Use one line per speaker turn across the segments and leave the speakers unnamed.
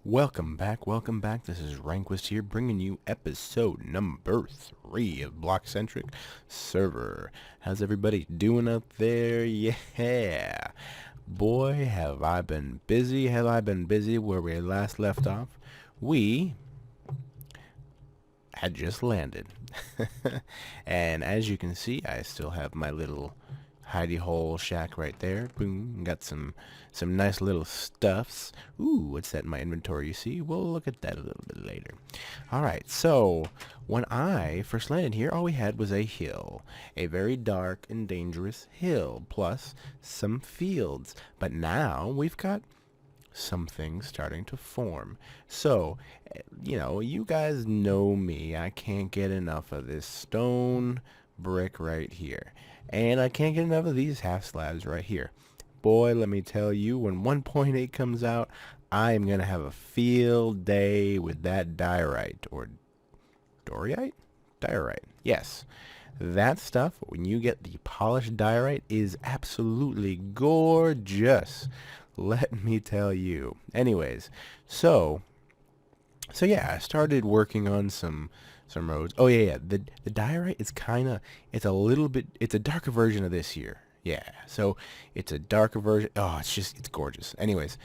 Welcome back. This is Rankwist here, bringing you episode number 3 of Bloxcentric Server. How's everybody doing out there? Yeah. Boy, have I been busy. Where we last left off, we had just landed. And as you can see, I still have my little hidey hole shack right there. Boom, got some nice little stuffs. Ooh, what's that in my inventory? You see, we'll look at that a little bit later. All right, so when I first landed here, all we had was a hill, a very dark and dangerous hill, plus some fields. But now we've got something starting to form. So, you guys know me. I can't get enough of this stone brick right here. And I can't get enough of these half slabs right here. Boy, let me tell you, when 1.8 comes out, I am going to have a field day with that diorite. Or diorite? Diorite. Yes. That stuff, when you get the polished diorite, is absolutely gorgeous. Let me tell you. Anyways, so yeah, I started working on some roads. Oh yeah. The diorite is it's a darker version of this here. Yeah. So it's a darker version. Oh, it's gorgeous. Anyways,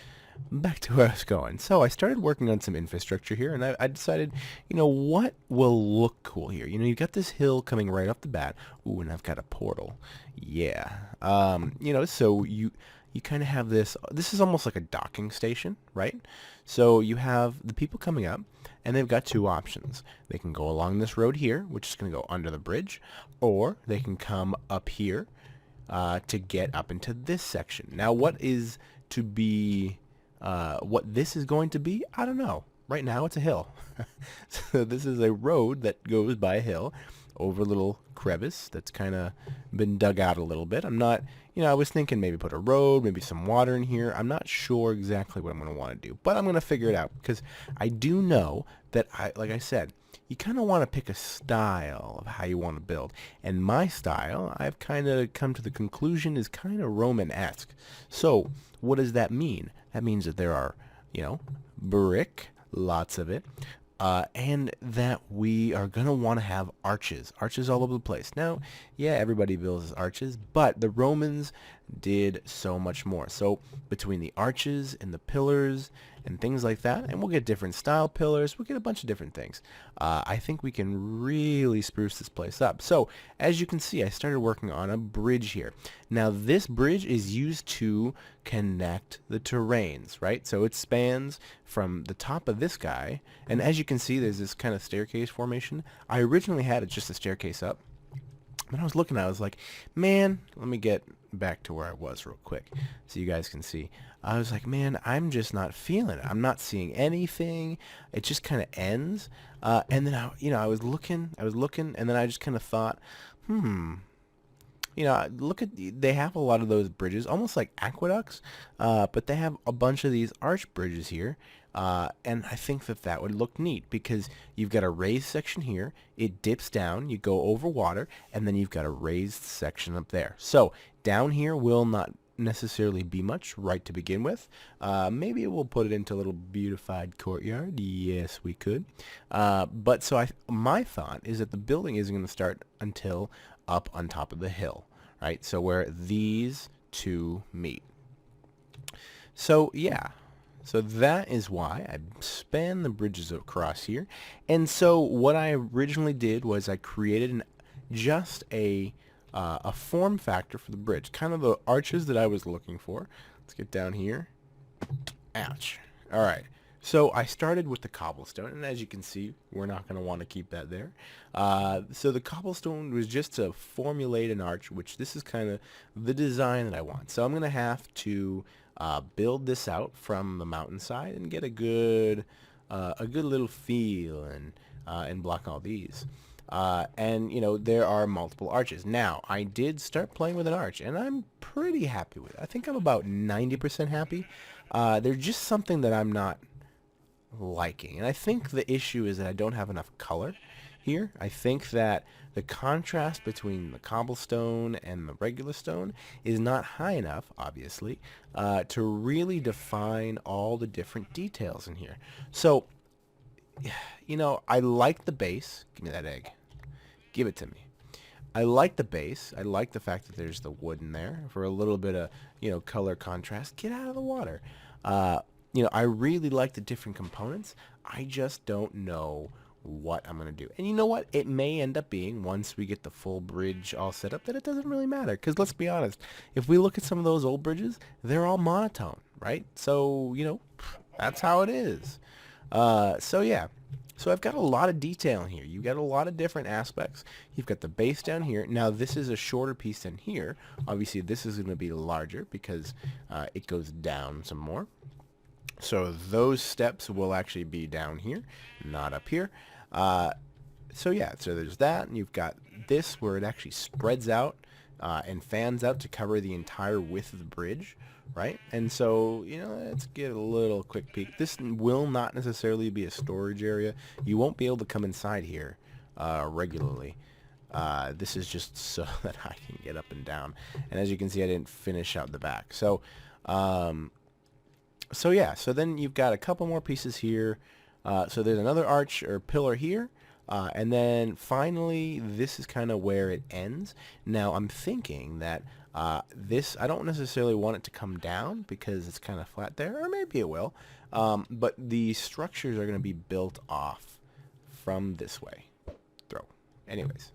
back to where I was going. So I started working on some infrastructure here, and I decided, what will look cool here? You've got this hill coming right off the bat. Ooh, and I've got a portal. Yeah. So you kind of have this is almost like a docking station, right? So you have the people coming up, and they've got two options. They can go along this road here, which is going to go under the bridge, or they can come up here to get up into this section. Now, what this is going to be, I don't know. Right now, it's a hill. So this is a road that goes by a hill over a little crevice that's kind of been dug out a little bit. I'm not, I was thinking maybe put a road, maybe some water in here. I'm not sure exactly what I'm going to want to do, but I'm going to figure it out because I do know that, like I said, you kind of want to pick a style of how you want to build. And my style, I've kind of come to the conclusion, is kind of Roman-esque. So what does that mean? That means that there are, brick, lots of it, and that we are going to want to have arches all over the place. Now, yeah, everybody builds arches, but the Romans did so much more. So between the arches and the pillars and things like that, and we'll get different style pillars, we'll get a bunch of different things. I think we can really spruce this place up. So as you can see, I started working on a bridge here. Now this bridge is used to connect the terrains, right? So it spans from the top of this guy, and as you can see, there's this kind of staircase formation. I originally had it just a staircase up. When I was looking at it, I was like, man, let me get back to where I was real quick so you guys can see. I was like, man, I'm just not feeling it. I'm not seeing anything. It just kind of ends. And then I was looking, and then I just kind of thought, they have a lot of those bridges, almost like aqueducts, but they have a bunch of these arch bridges here. And I think that would look neat because you've got a raised section here, it dips down, you go over water, and then you've got a raised section up there. So down here will not necessarily be much right to begin with. Maybe we'll put it into a little beautified courtyard. Yes, we could. But so my thought is that the building isn't going to start until up on top of the hill, right? So where these two meet. So yeah. So that is why I span the bridges across here. And so what I originally did was I created just a form factor for the bridge, kind of the arches that I was looking for. Let's get down here. Ouch. All right. So I started with the cobblestone, and as you can see, we're not going to want to keep that there. So the cobblestone was just to formulate an arch, which this is kind of the design that I want. So I'm going to have to build this out from the mountainside and get a good little feel and block all these. And there are multiple arches. Now I did start playing with an arch, and I'm pretty happy with it. I think I'm about 90% happy. There's just something that I'm not liking, and I think the issue is that I don't have enough color here. I think that the contrast between the cobblestone and the regular stone is not high enough, obviously, to really define all the different details in here. So, you know, I like the base. Give me that egg. Give it to me. I like the base. I like the fact that there's the wood in there for a little bit of, you know, color contrast. Get out of the water. You know, I really like the different components. I just don't know what I'm going to do. And you know what? It may end up being, once we get the full bridge all set up, that it doesn't really matter. Because let's be honest, if we look at some of those old bridges, they're all monotone, right? So, you know, that's how it is. So yeah. So I've got a lot of detail in here. You've got a lot of different aspects. You've got the base down here. Now this is a shorter piece than here. Obviously this is going to be larger because it goes down some more. So those steps will actually be down here, not up here. So yeah, so there's that, and you've got this where it actually spreads out and fans out to cover the entire width of the bridge, right? And so, you know, let's get a little quick peek. This will not necessarily be a storage area. You won't be able to come inside here regularly. This is just so that I can get up and down. And as you can see, I didn't finish out the back. So, so yeah, so then you've got a couple more pieces here. So there's another arch or pillar here. And then finally, this is kind of where it ends. Now, I'm thinking that this, I don't necessarily want it to come down because it's kind of flat there, or maybe it will. But the structures are going to be built off from this way. Throw. Anyways.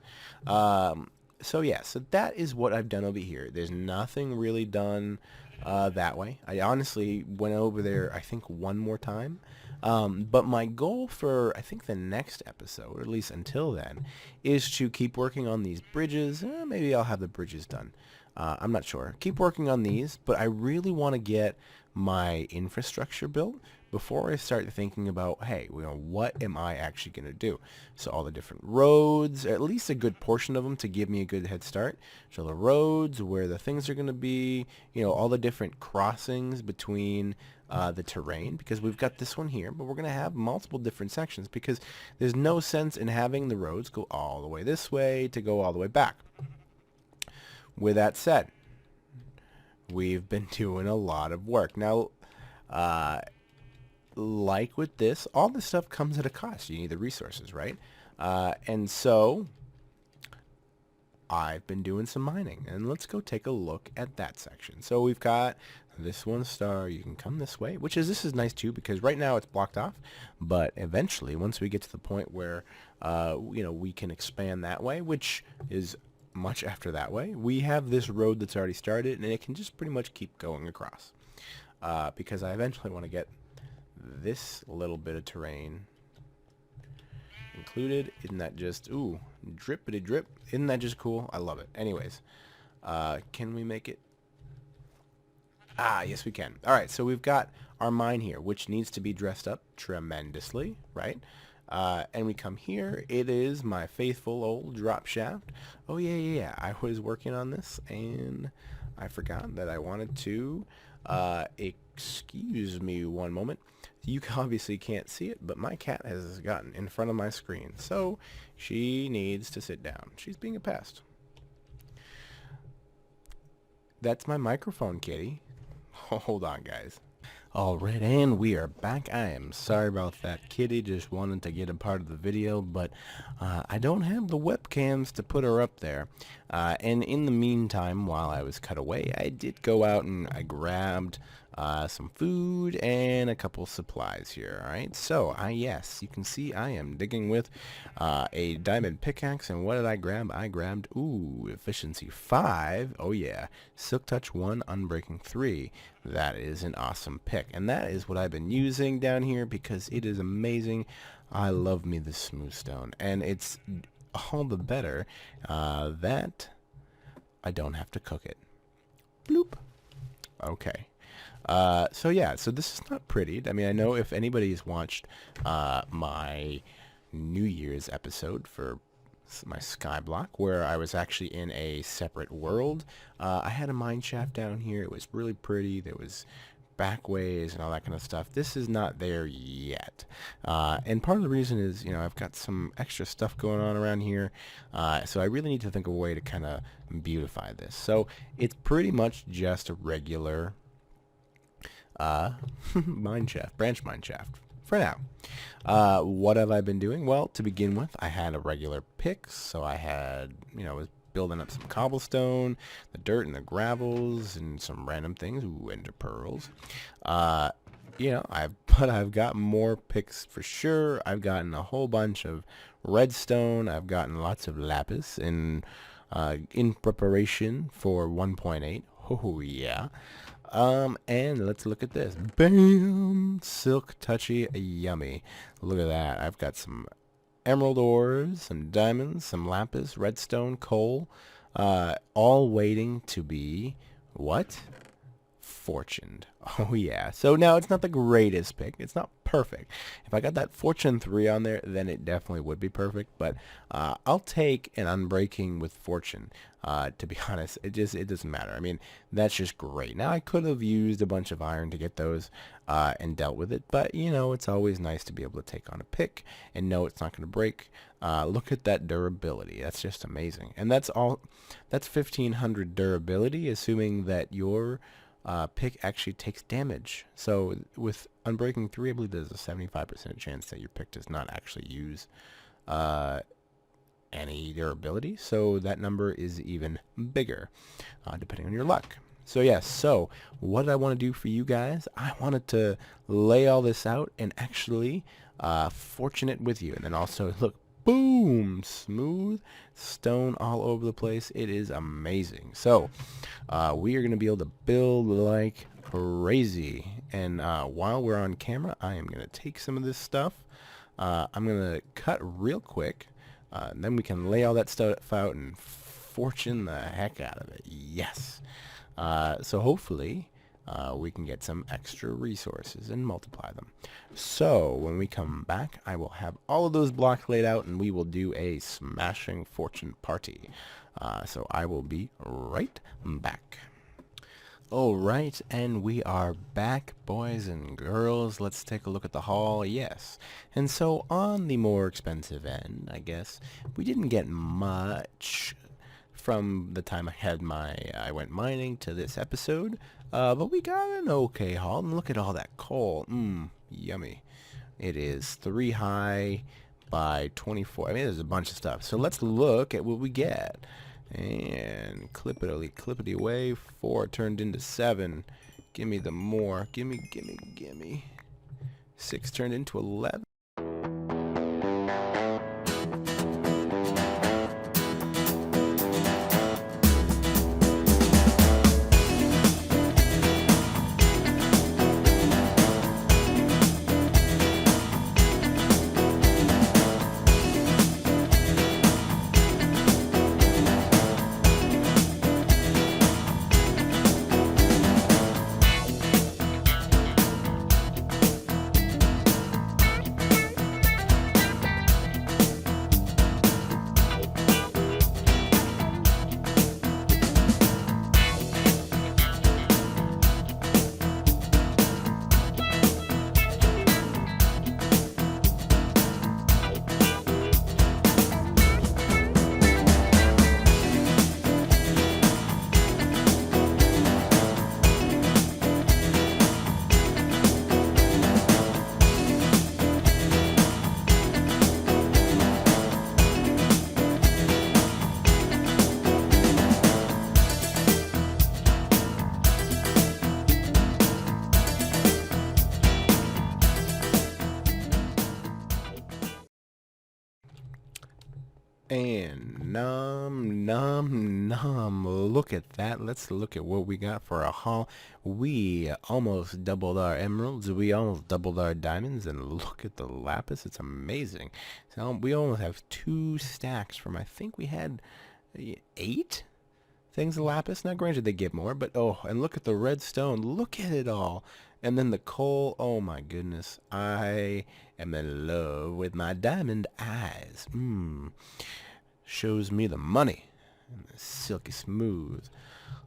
So yeah, so that is what I've done over here. There's nothing really done that way. I honestly went over there, I think, one more time. But my goal for, I think, the next episode, or at least until then, is to keep working on these bridges. Maybe I'll have the bridges done. I'm not sure. Keep working on these, but I really want to get my infrastructure built before I start thinking about, hey, you know, what am I actually going to do? So all the different roads, at least a good portion of them to give me a good head start. So the roads, where the things are going to be, you know, all the different crossings between the terrain, because we've got this one here, but we're going to have multiple different sections because there's no sense in having the roads go all the way this way to go all the way back. With that said, we've been doing a lot of work. Now, like with this, all this stuff comes at a cost. You need the resources, right? And so I've been doing some mining, and let's go take a look at that section. So we've got this one star. You can come this way, this is nice too, because right now it's blocked off, but eventually, once we get to the point where you know, we can expand that way, which is much after that way, we have this road that's already started, and it can just pretty much keep going across, because I eventually want to get this little bit of terrain included. Isn't that just, ooh, drippity drip? Isn't that just cool? I love it. Anyways, can we make it? Ah, yes we can. Alright, so we've got our mine here, which needs to be dressed up tremendously, right? And we come here. It is my faithful old drop shaft. Oh yeah. I was working on this, and I forgot that I wanted to, excuse me one moment. You obviously can't see it, but my cat has gotten in front of my screen, so she needs to sit down. She's being a pest. That's my microphone, kitty. Hold on, guys. Alright, and we are back. I am sorry about that. Kitty just wanted to get a part of the video, but I don't have the webcams to put her up there. And in the meantime, while I was cut away, I did go out and I grabbed some food and a couple supplies here. Alright, so yes, you can see I am digging with a diamond pickaxe, and what did I grab? I grabbed, ooh, efficiency 5. Oh yeah, silk touch 1, unbreaking 3. That is an awesome pick, and that is what I've been using down here because it is amazing. I love me this smooth stone, and it's all the better that I don't have to cook it. Bloop. Okay. So yeah, so this is not pretty. I mean, I know if anybody's watched my New Year's episode for my skyblock, where I was actually in a separate world, I had a mine shaft down here. It was really pretty. There was back ways and all that kind of stuff. This is not there yet. And part of the reason is, I've got some extra stuff going on around here. So I really need to think of a way to kind of beautify this. So it's pretty much just a regular branch mine shaft for now. What have I been doing? Well, to begin with, I had a regular pick, so I had, was building up some cobblestone, the dirt and the gravels, and some random things. Ooh, ender pearls. But I've got more picks for sure. I've gotten a whole bunch of redstone. I've gotten lots of lapis in preparation for 1.8. Oh yeah. And let's look at this. Bam! Silk touchy yummy. Look at that. I've got some emerald ores, some diamonds, some lapis, redstone, coal, all waiting to be what? Fortuned. Oh yeah. So now it's not the greatest pick. It's not perfect. If I got that fortune 3 on there, then it definitely would be perfect. But I'll take an unbreaking with fortune. To be honest, it doesn't matter. I mean, that's just great. Now I could have used a bunch of iron to get those and dealt with it, but it's always nice to be able to take on a pick and know it's not going to break. Look at that durability. That's just amazing. And that's 1500 durability, assuming that your pick actually takes damage. So with Unbreaking 3, I believe there's a 75% chance that your pick does not actually use any durability. So that number is even bigger, depending on your luck. So yes, so what did I want to do for you guys? I wanted to lay all this out and actually fortune it with you. And then also, look, boom, smooth stone all over the place. It is amazing. So we are going to be able to build like crazy. And while we're on camera, I am going to take some of this stuff. I'm going to cut real quick. Then we can lay all that stuff out and fortune the heck out of it. Yes. So hopefully we can get some extra resources and multiply them. So when we come back, I will have all of those blocks laid out and we will do a smashing fortune party. So I will be right back. Alright, and we are back, boys and girls. Let's take a look at the haul. Yes. And so on the more expensive end, I guess, we didn't get much from the time I went mining to this episode, but we got an okay haul. And look at all that coal. Yummy. It is 3 high by 24. I mean, there's a bunch of stuff. So let's look at what we get. And clippity away. 4 turned into 7. Give me the more. Gimme. 6 turned into 11. And nom, look at that. Let's look at what we got for a haul. We almost doubled our emeralds. We almost doubled our diamonds. And look at the lapis. It's amazing. So we almost have 2 stacks from, I think we had 8 things of lapis. Now granted they give more, but oh, and look at the redstone. Look at it all. And then the coal. Oh my goodness. I am in love with my diamond eyes. Shows me the money. And the silky smooth.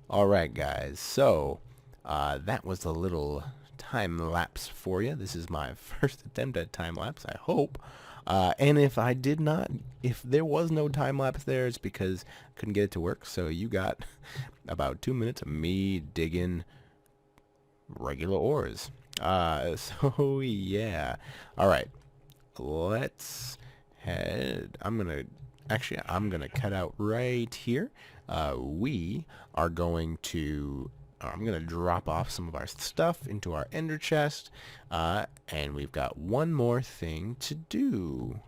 Alright guys, so That was a little time lapse for you. This is my first attempt at time lapse, I hope. And if there was no time lapse there, it's because I couldn't get it to work. So you got about 2 minutes of me digging regular ores. So yeah. All right. Let's head. I'm gonna cut out right here. We are going to. I'm gonna drop off some of our stuff into our ender chest, and we've got one more thing to do.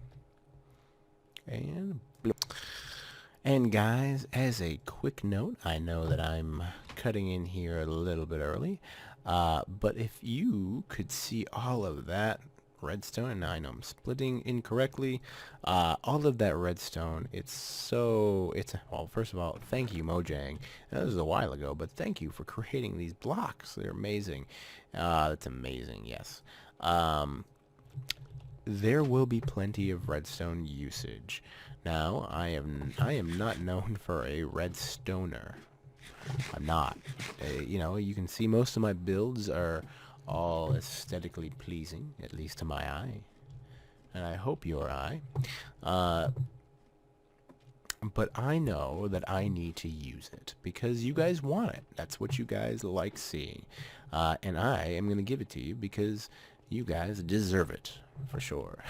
And guys, as a quick note, I know that I'm cutting in here a little bit early, but if you could see all of that redstone, and now I know I'm splitting incorrectly, all of that redstone, well, first of all, thank you, Mojang. That was a while ago, but thank you for creating these blocks. They're amazing. That's amazing, yes. There will be plenty of redstone usage. Now, I am not known for a redstoner. I'm not. You know, you can see most of my builds are all aesthetically pleasing, at least to my eye. And I hope your eye. But I know that I need to use it because you guys want it. That's what you guys like seeing. And I am going to give it to you because you guys deserve it, for sure.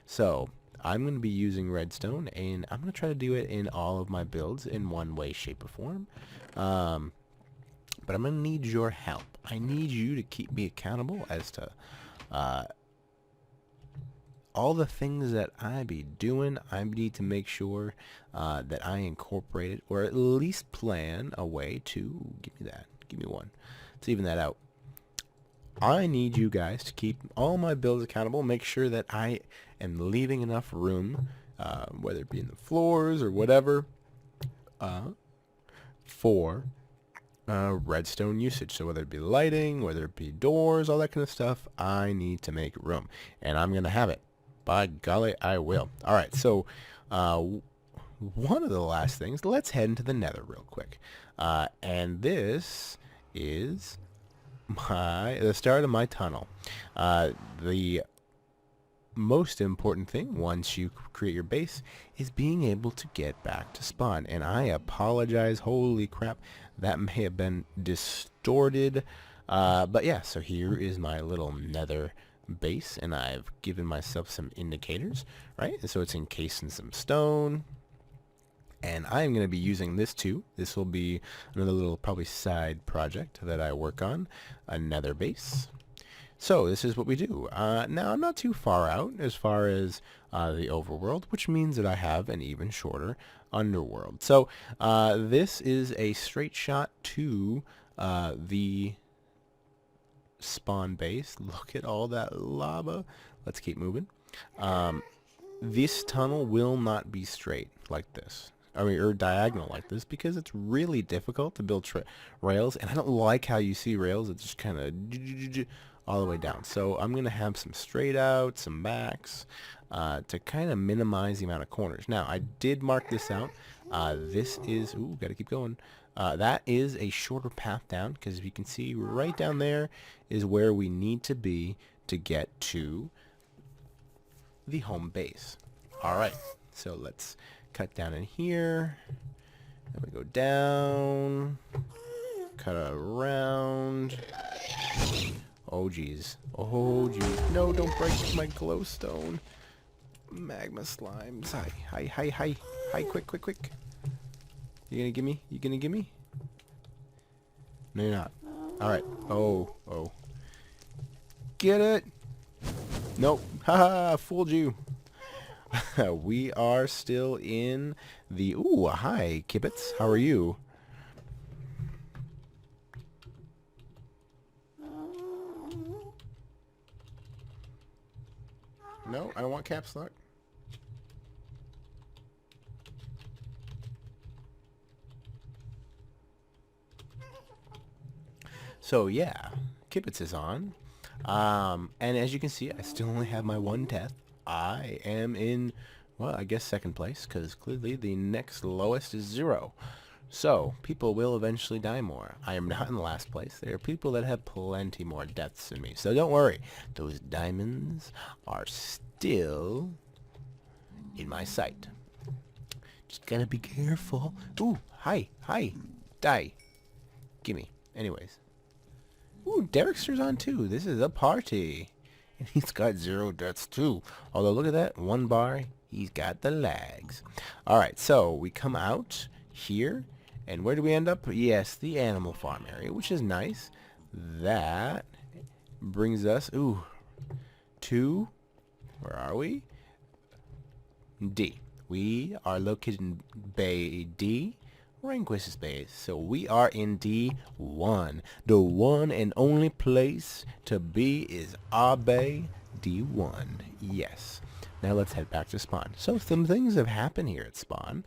So, I'm going to be using redstone, and I'm going to try to do it in all of my builds in one way, shape, or form. But I'm going to need your help. I need you to keep me accountable as to all the things that I be doing. I need to make sure that I incorporate it, or at least plan a way to... Give me that. Give me one. Let's even that out. I need you guys to keep all my builds accountable, make sure that I am leaving enough room, whether it be in the floors or whatever, for redstone usage. So whether it be lighting, whether it be doors, all that kind of stuff, I need to make room. And I'm going to have it. By golly, I will. All right, so one of the last things, let's head into the nether real quick. And this is... the start of my tunnel. The most important thing once you create your base is being able to get back to spawn. And I apologize, holy crap, that may have been distorted. But yeah, so here is my little nether base, and I've given myself some indicators, right? And so it's encased in some stone. And I'm going to be using this too. This will be another little probably side project that I work on, a nether base. So this is what we do. Now I'm not too far out as far as the overworld, which means that I have an even shorter underworld. So this is a straight shot to the spawn base. Look at all that lava. Let's keep moving. This tunnel will not be straight like this. I mean, or diagonal like this, because it's really difficult to build rails, and I don't like how you see rails. It's just kind of all the way down. So I'm going to have some straight out, some backs, to kind of minimize the amount of corners. Now, I did mark this out. This is, ooh, got to keep going. That is a shorter path down, because if you can see right down there is where we need to be to get to the home base. All right, so let's cut down in here. Then we go down, cut around. Oh geez, oh geez. No, don't break my glowstone. Magma slimes. Hi, quick. You gonna gimme? You gonna gimme? No, you're not. Alright. Oh. Get it! Nope. Haha, fooled you. We are still in the... Ooh, hi, Kibbits. How are you? No, I don't want caps lock. So yeah, Kibbits is on. And as you can see, I still only have my one death. I am in, well, I guess second place, because clearly the next lowest is 0. So, people will eventually die more. I am not in last place. There are people that have plenty more deaths than me. So don't worry. Those diamonds are still in my sight. Just gotta be careful. Ooh, hi, hi. Die. Gimme. Anyways. Ooh, Derrickster's on too. This is a party. And he's got 0 deaths too. Although, look at that. 1 bar. He's got the lags. Alright, so we come out here. And where do we end up? Yes, the animal farm area, which is nice. That brings us, to, where are we? D. We are located in Bay D. Rehnquist's base. So we are in D1. The one and only place to be is our bay, D1. Yes. Now let's head back to spawn. So some things have happened here at spawn,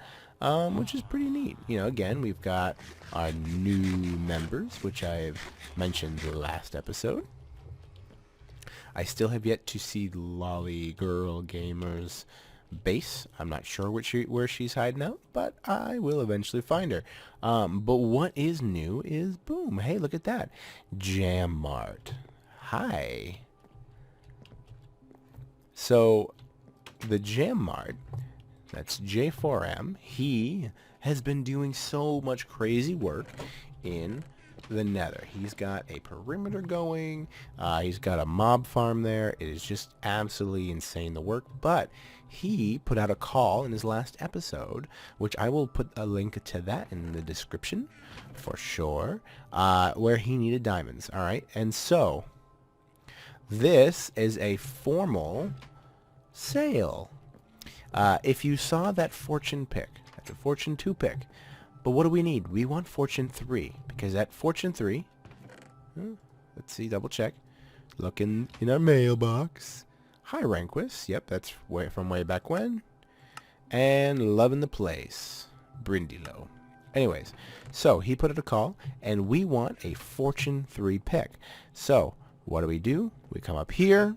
which is pretty neat. You know, again, we've got our new members, which I've mentioned the last episode. I still have yet to see Lolly Girl Gamer's base. I'm not sure where she's hiding out, but I will eventually find her. But what is new is, boom, hey, look at that. Jam Mart. Hi. So, the Jam Mart, that's J4M, he has been doing so much crazy work in the nether. He's got a perimeter going, he's got a mob farm there. It is just absolutely insane, the work, but he put out a call in his last episode, which I will put a link to that in the description for sure, where he needed diamonds. Alright, and so this is a formal sale. If you saw that fortune pick, that's a fortune 2 pick. But what do we need? We want fortune 3, because that fortune 3, let's see, double check. Look in our mailbox. Hi, Rehnquist. Yep, that's from way back when. And loving the place. Brindilo. Anyways, so he put out a call, and we want a fortune 3 pick. So what do? We come up here.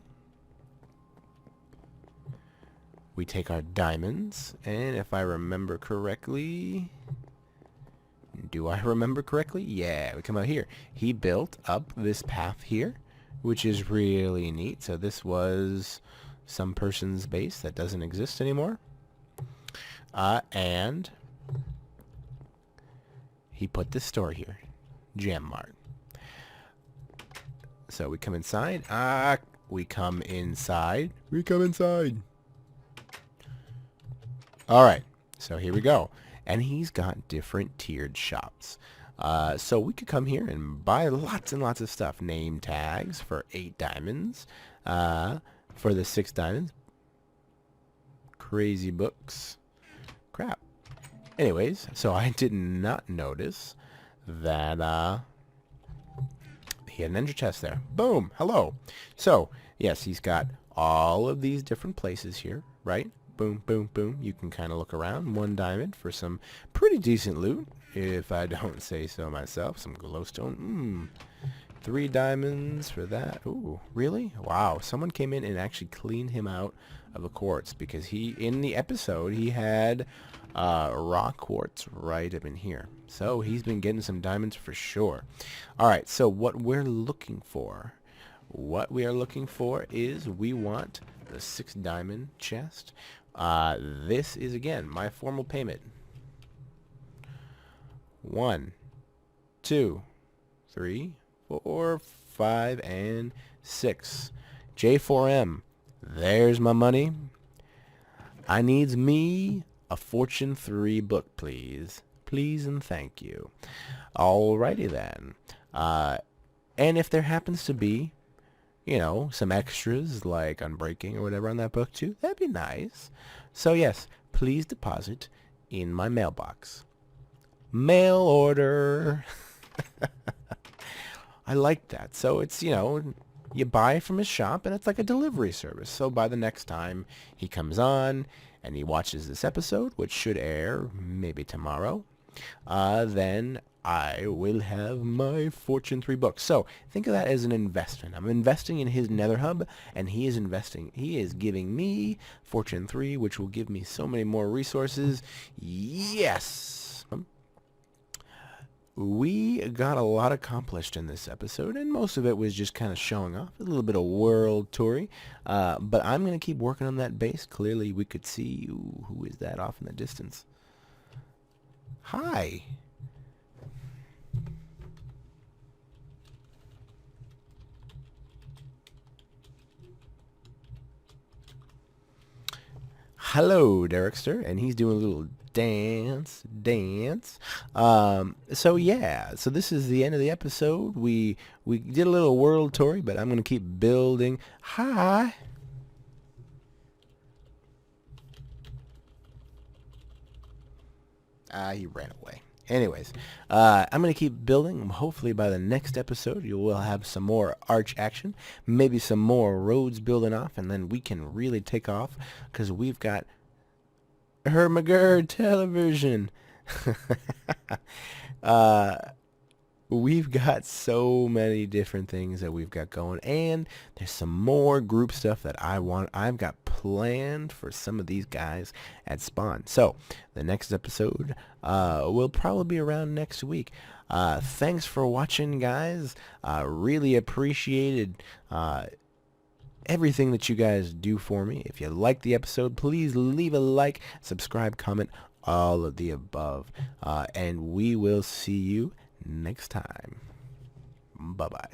We take our diamonds, and if I remember correctly... Do I remember correctly? Yeah, we come out here. He built up this path here, which is really neat. So this was some person's base that doesn't exist anymore. And he put this store here, Jam Mart. So we come inside. We come inside. All right, so here we go. And he's got different tiered shops. So we could come here and buy lots and lots of stuff. Name tags for 8 diamonds. For the 6 diamonds. Crazy books. Crap. Anyways, so I did not notice that he had an ender chest there. Boom. Hello. So, yes, he's got all of these different places here, right? Boom, boom, boom. You can kind of look around. 1 diamond for some pretty decent loot, if I don't say so myself. Some glowstone. 3 diamonds for that. Ooh, really? Wow. Someone came in and actually cleaned him out of the quartz, because in the episode, he had raw quartz right up in here. So he's been getting some diamonds for sure. All right, so what we're looking for. What we are looking for is we want the 6 diamond chest. This is, again, my formal payment. 1, 2, 3, 4, 5, and 6. J4M. There's my money. I needs me a fortune 3 book, please. Please and thank you. Alrighty then. And if there happens to be, some extras like unbreaking or whatever on that book too, that'd be nice. So yes, please deposit in my mailbox. Mail order. I like that. So it's, you buy from his shop and it's like a delivery service. So by the next time he comes on and he watches this episode, which should air maybe tomorrow, then I will have my Fortune 3 book. So think of that as an investment. I'm investing in his Nether Hub, and he is giving me Fortune 3, which will give me so many more resources. Yes! we got a lot accomplished in this episode, and most of it was just kind of showing off, a little bit of world touring. But I'm going to keep working on that base. Clearly, we could see, ooh, who is that off in the distance? Hi. Hello, Derrickster, and he's doing a little dance. So yeah, so this is the end of the episode. We did a little world touring, but I'm gonna keep building. Hi. He ran away. Anyways, I'm going to keep building. Hopefully by the next episode, you will have some more arch action, maybe some more roads building off, and then we can really take off because we've got Hermagerd television. We've got so many different things that we've got going, and there's some more group stuff that I've got planned for some of these guys at Spawn. So the next episode will probably be around next week. Thanks for watching, guys. Really appreciated everything that you guys do for me. If you like the episode, please leave a like, subscribe, comment, all of the above, and we will see you next time. Bye-bye.